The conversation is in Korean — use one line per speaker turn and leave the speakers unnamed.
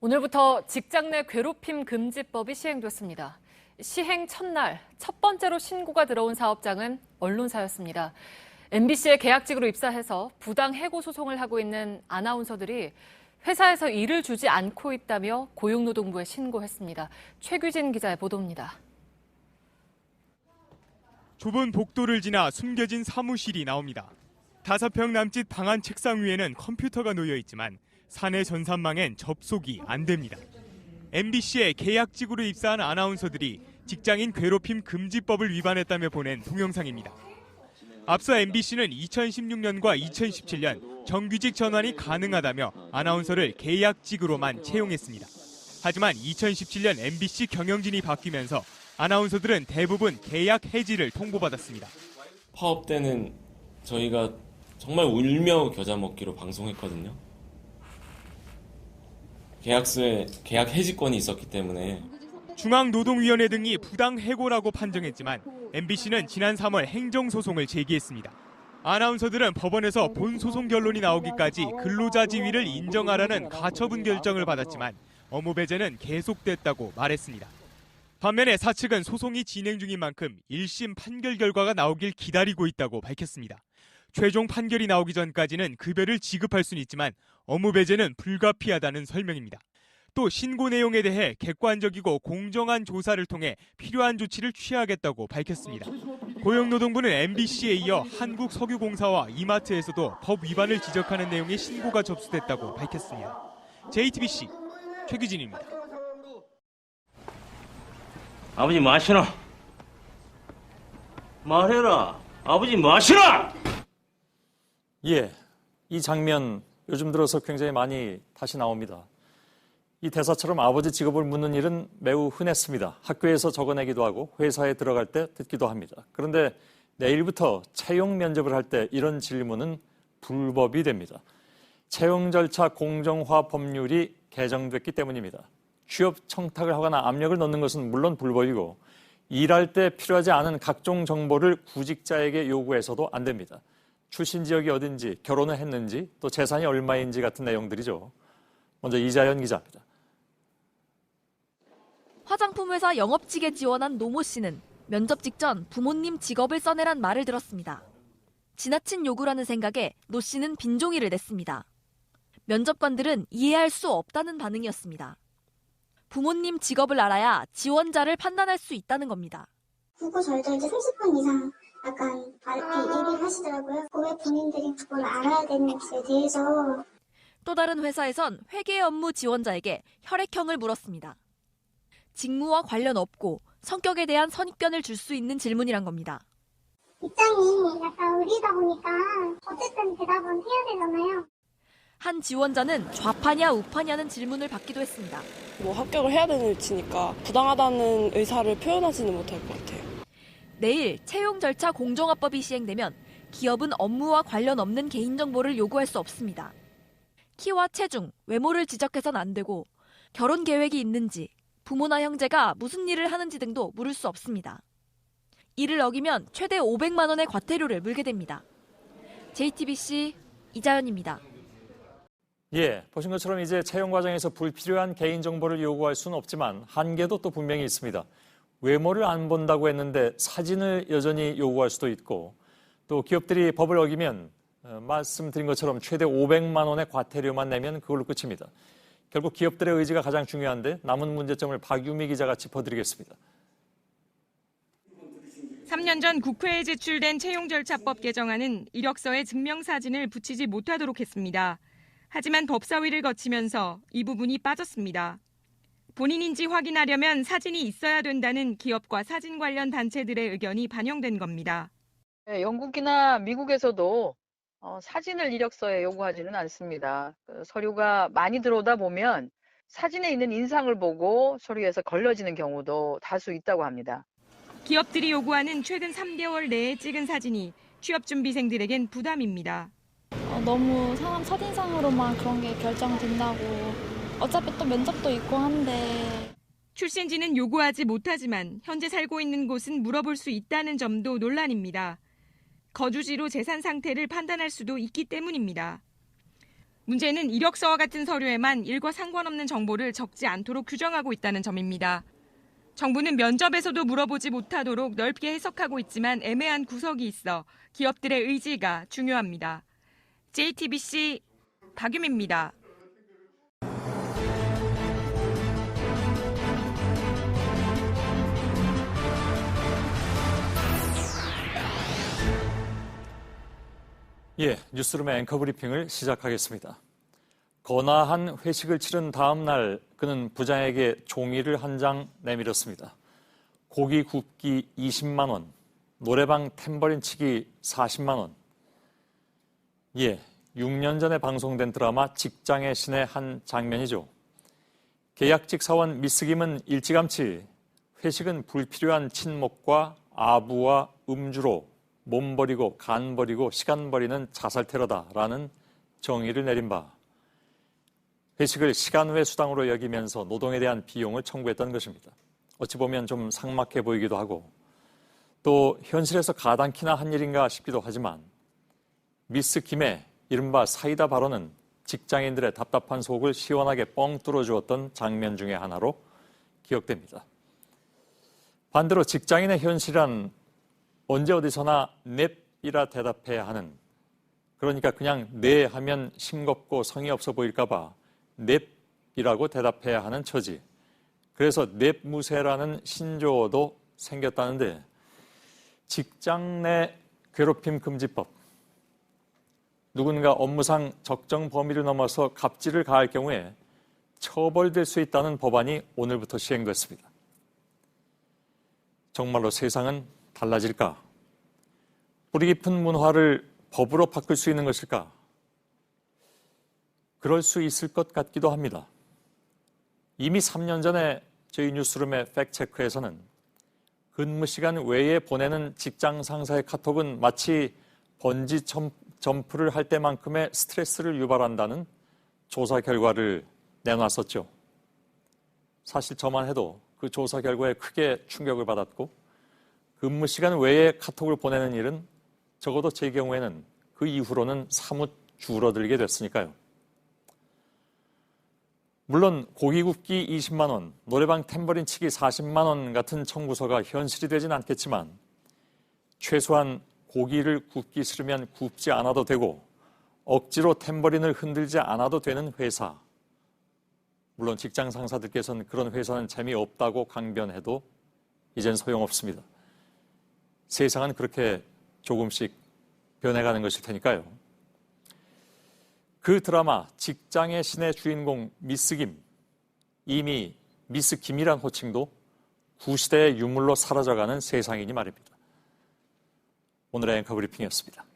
오늘부터 직장 내 괴롭힘 금지법이 시행됐습니다. 시행 첫날 첫 번째로 신고가 들어온 사업장은 언론사였습니다. MBC에 계약직으로 입사해서 부당 해고 소송을 하고 있는 아나운서들이 회사에서 일을 주지 않고 있다며 고용노동부에 신고했습니다. 최규진 기자의 보도입니다.
좁은 복도를 지나 숨겨진 사무실이 나옵니다. 5평 남짓 방 안 책상 위에는 컴퓨터가 놓여 있지만 사내 전산망엔 접속이 안 됩니다. MBC에 계약직으로 입사한 아나운서들이 직장인 괴롭힘 금지법을 위반했다며 보낸 동영상입니다. 앞서 MBC는 2016년과 2017년 정규직 전환이 가능하다며 아나운서를 계약직으로만 채용했습니다. 하지만 2017년 MBC 경영진이 바뀌면서 아나운서들은 대부분 계약 해지를 통보받았습니다.
파업 때는 저희가 정말 울며 겨자 먹기로 방송했거든요. 계약서에 계약 해지권이 있었기 때문에.
중앙노동위원회 등이 부당 해고라고 판정했지만 MBC는 지난 3월 행정소송을 제기했습니다. 아나운서들은 법원에서 본소송 결론이 나오기까지 근로자 지위를 인정하라는 가처분 결정을 받았지만 업무 배제는 계속됐다고 말했습니다. 반면에 사측은 소송이 진행 중인 만큼 1심 판결 결과가 나오길 기다리고 있다고 밝혔습니다. 최종 판결이 나오기 전까지는 급여를 지급할 수는 있지만 업무 배제는 불가피하다는 설명입니다. 또 신고 내용에 대해 객관적이고 공정한 조사를 통해 필요한 조치를 취하겠다고 밝혔습니다. 고용노동부는 MBC에 이어 한국석유공사와 이마트에서도 법 위반을 지적하는 내용의 신고가 접수됐다고 밝혔습니다. JTBC 최규진입니다.
아버지 뭐 하시나? 말해라. 아버지 뭐 하시나?
예, 이 장면 요즘 들어서 굉장히 많이 다시 나옵니다. 이 대사처럼 아버지 직업을 묻는 일은 매우 흔했습니다. 학교에서 적어내기도 하고 회사에 들어갈 때 듣기도 합니다. 그런데 내일부터 채용 면접을 할 때 이런 질문은 불법이 됩니다. 채용 절차 공정화 법률이 개정됐기 때문입니다. 취업 청탁을 하거나 압력을 넣는 것은 물론 불법이고 일할 때 필요하지 않은 각종 정보를 구직자에게 요구해서도 안 됩니다. 출신 지역이 어딘지, 결혼을 했는지, 또 재산이 얼마인지 같은 내용들이죠. 먼저 이자연 기자입니다.
화장품 회사 영업직에 지원한 노모 씨는 면접 직전 부모님 직업을 써내란 말을 들었습니다. 지나친 요구라는 생각에 노 씨는 빈종이를 냈습니다. 면접관들은 이해할 수 없다는 반응이었습니다. 부모님 직업을 알아야 지원자를 판단할 수 있다는 겁니다.
국어 절도 이제 30분 이상 약간 얘기를 하시더라고요. 왜 본인들이 그걸 알아야 되는지에 대해서.
또 다른 회사에선 회계 업무 지원자에게 혈액형을 물었습니다. 직무와 관련 없고 성격에 대한 선입견을 줄 수 있는 질문이란 겁니다.
입장이 약간 의리다 보니까 어쨌든 대답은 해야 되잖아요.
한 지원자는 좌파냐 우파냐는 질문을 받기도 했습니다.
합격을 해야 되는 위치니까 부당하다는 의사를 표현하지는 못할 것 같아요.
내일 채용 절차 공정화법이 시행되면 기업은 업무와 관련 없는 개인정보를 요구할 수 없습니다. 키와 체중, 외모를 지적해서는 안 되고 결혼 계획이 있는지, 부모나 형제가 무슨 일을 하는지 등도 물을 수 없습니다. 이를 어기면 최대 500만 원의 과태료를 물게 됩니다. JTBC 이자연입니다.
예, 보신 것처럼 이제 채용 과정에서 불필요한 개인정보를 요구할 수는 없지만 한계도 또 분명히 있습니다. 외모를 안 본다고 했는데 사진을 여전히 요구할 수도 있고 또 기업들이 법을 어기면 말씀드린 것처럼 최대 500만 원의 과태료만 내면 그걸로 끝입니다. 결국 기업들의 의지가 가장 중요한데 남은 문제점을 박유미 기자가 짚어드리겠습니다.
3년 전 국회에 제출된 채용절차법 개정안은 이력서에 증명사진을 붙이지 못하도록 했습니다. 하지만 법사위를 거치면서 이 부분이 빠졌습니다. 본인인지 확인하려면 사진이 있어야 된다는 기업과 사진 관련 단체들의 의견이 반영된 겁니다.
영국이나 미국에서도 사진을 이력서에 요구하지는 않습니다. 서류가 많이 들어오다 보면 사진에 있는 인상을 보고 서류에서 걸러지는 경우도 다수 있다고 합니다.
기업들이 요구하는 최근 3개월 내에 찍은 사진이 취업준비생들에겐 부담입니다.
너무 사람 첫인상으로만 그런 게 결정된다고. 어차피 또 면접도 있고 한데.
출신지는 요구하지 못하지만 현재 살고 있는 곳은 물어볼 수 있다는 점도 논란입니다. 거주지로 재산 상태를 판단할 수도 있기 때문입니다. 문제는 이력서와 같은 서류에만 일과 상관없는 정보를 적지 않도록 규정하고 있다는 점입니다. 정부는 면접에서도 물어보지 못하도록 넓게 해석하고 있지만 애매한 구석이 있어 기업들의 의지가 중요합니다. JTBC 박유미입니다.
예, 뉴스룸의 앵커 브리핑을 시작하겠습니다. 거나한 회식을 치른 다음 날 그는 부장에게 종이를 한 장 내밀었습니다. 고기 굽기 20만 원, 노래방 탬버린 치기 40만 원. 예, 6년 전에 방송된 드라마 직장의 신의 한 장면이죠. 계약직 사원 미스 김은 일찌감치 회식은 불필요한 친목과 아부와 음주로 몸 버리고 간 버리고 시간 버리는 자살 테러다라는 정의를 내린 바 회식을 시간 외 수당으로 여기면서 노동에 대한 비용을 청구했던 것입니다. 어찌 보면 좀 삭막해 보이기도 하고 또 현실에서 가당키나 한 일인가 싶기도 하지만 미스 김의 이른바 사이다 발언은 직장인들의 답답한 속을 시원하게 뻥 뚫어주었던 장면 중에 하나로 기억됩니다. 반대로 직장인의 현실은 언제 어디서나 넵이라 대답해야 하는, 그러니까 그냥 네 하면 싱겁고 성의 없어 보일까 봐 넵이라고 대답해야 하는 처지. 그래서 넵무새라는 신조어도 생겼다는데 직장 내 괴롭힘 금지법. 누군가 업무상 적정 범위를 넘어서 갑질을 가할 경우에 처벌될 수 있다는 법안이 오늘부터 시행됐습니다. 정말로 세상은 달라질까? 뿌리 깊은 문화를 법으로 바꿀 수 있는 것일까? 그럴 수 있을 것 같기도 합니다. 이미 3년 전에 저희 뉴스룸의 팩트체크에서는 근무 시간 외에 보내는 직장 상사의 카톡은 마치 번지 점프를 할 때만큼의 스트레스를 유발한다는 조사 결과를 내놨었죠. 사실 저만 해도 그 조사 결과에 크게 충격을 받았고 근무 시간 외에 카톡을 보내는 일은 적어도 제 경우에는 그 이후로는 사뭇 줄어들게 됐으니까요. 물론 고기 굽기 20만 원, 노래방 탬버린 치기 40만 원 같은 청구서가 현실이 되진 않겠지만 최소한 고기를 굽기 싫으면 굽지 않아도 되고 억지로 탬버린을 흔들지 않아도 되는 회사. 물론 직장 상사들께서는 그런 회사는 재미없다고 강변해도 이젠 소용없습니다. 세상은 그렇게 조금씩 변해가는 것일 테니까요. 그 드라마 직장의 신의 주인공 미스 김, 이미 미스 김이란 호칭도 구시대의 유물로 사라져가는 세상이니 말입니다. 오늘의 앵커 브리핑이었습니다.